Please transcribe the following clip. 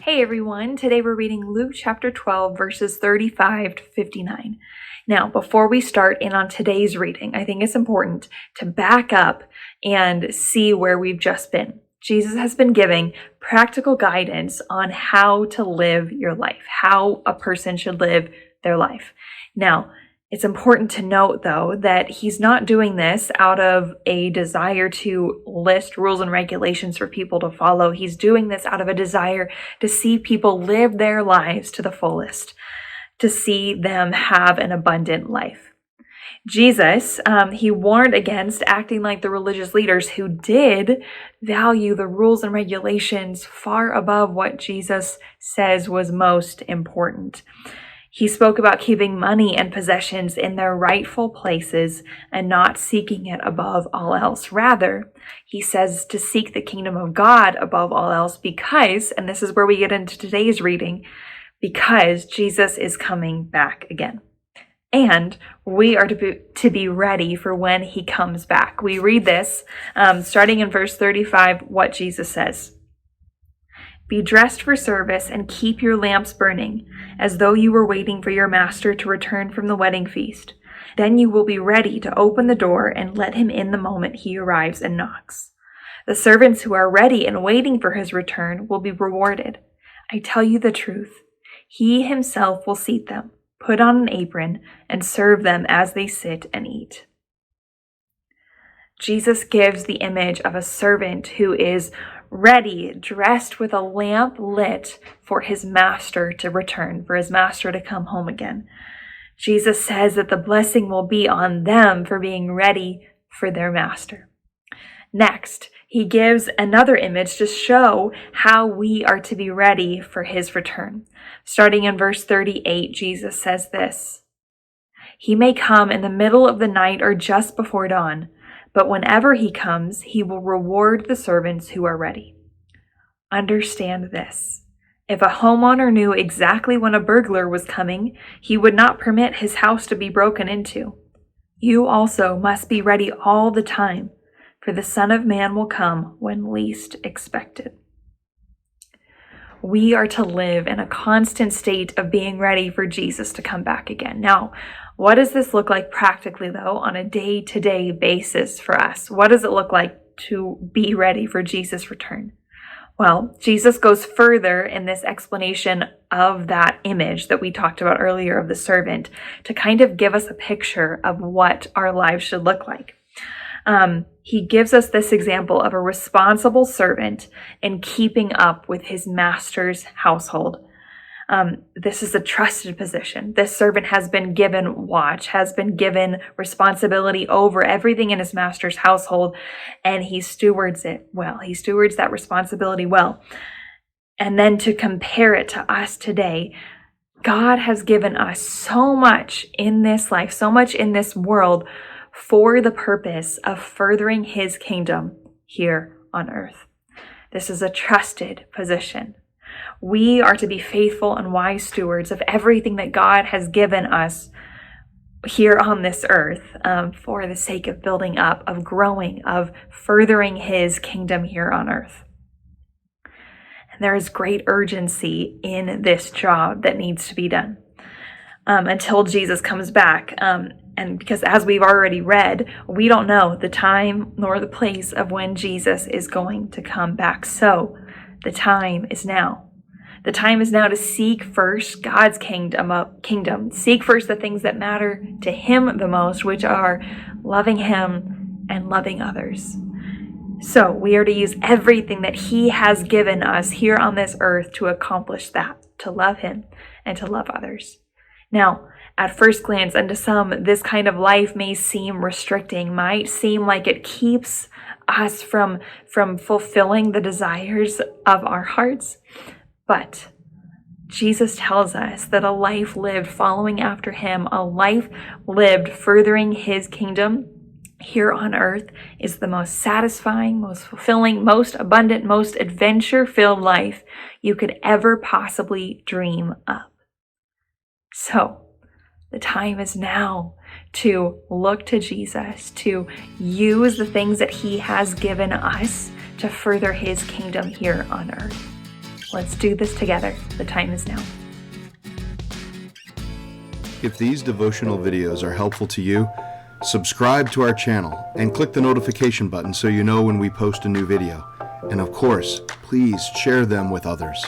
Hey everyone, today we're reading Luke chapter 12, verses 35 to 59. Now, before we start in on today's reading, I think it's important to back up and see where we've just been. Jesus has been giving practical guidance on how to live your life, how a person should live their life. Now, it's important to note, though, that he's not doing this out of a desire to list rules and regulations for people to follow. He's doing this out of a desire to see people live their lives to the fullest, to see them have an abundant life. Jesus, he warned against acting like the religious leaders who did value the rules and regulations far above what Jesus says was most important. He spoke about keeping money and possessions in their rightful places and not seeking it above all else. Rather, he says to seek the kingdom of God above all else because, and this is where we get into today's reading, because Jesus is coming back again. And we are to be ready for when he comes back. We read this, starting in verse 35, what Jesus says. Be dressed for service and keep your lamps burning, as though you were waiting for your master to return from the wedding feast. Then you will be ready to open the door and let him in the moment he arrives and knocks. The servants who are ready and waiting for his return will be rewarded. I tell you the truth. He himself will seat them, put on an apron, and serve them as they sit and eat. Jesus gives the image of a servant who is ready, dressed with a lamp lit for his master to return, for his master to come home again. Jesus says that the blessing will be on them for being ready for their master. Next, he gives another image to show how we are to be ready for his return. Starting in verse 38, Jesus says this, He may come in the middle of the night or just before dawn, but whenever he comes, he will reward the servants who are ready. Understand this. If a homeowner knew exactly when a burglar was coming, he would not permit his house to be broken into. You also must be ready all the time, for the Son of Man will come when least expected. We are to live in a constant state of being ready for Jesus to come back again. Now, what does this look like practically, though, on a day-to-day basis for us? What does it look like to be ready for Jesus' return? Well, Jesus goes further in this explanation of that image that we talked about earlier of the servant to kind of give us a picture of what our lives should look like. He gives us this example of a responsible servant in keeping up with his master's household. This is a trusted position. This servant has been given watch, has been given responsibility over everything in his master's household, and he stewards it well. He stewards that responsibility well. And then to compare it to us today, God has given us so much in this life, so much in this world for the purpose of furthering his kingdom here on earth. This is a trusted position. We are to be faithful and wise stewards of everything that God has given us here on this earth for the sake of building up, of growing, of furthering his kingdom here on earth. And there is great urgency in this job that needs to be done until Jesus comes back. And because as we've already read, we don't know the time nor the place of when Jesus is going to come back. So the time is now. The time is now to seek first God's kingdom. Seek first the things that matter to him the most, which are loving him and loving others. So we are to use everything that he has given us here on this earth to accomplish that, to love him and to love others. Now, at first glance, and to some, this kind of life may seem restricting, might seem like it keeps us from fulfilling the desires of our hearts. But Jesus tells us that a life lived following after him, a life lived furthering his kingdom here on earth is the most satisfying, most fulfilling, most abundant, most adventure-filled life you could ever possibly dream up. So, the time is now to look to Jesus, to use the things that he has given us to further his kingdom here on earth. Let's do this together. The time is now. If these devotional videos are helpful to you, subscribe to our channel and click the notification button so you know when we post a new video. And of course, please share them with others.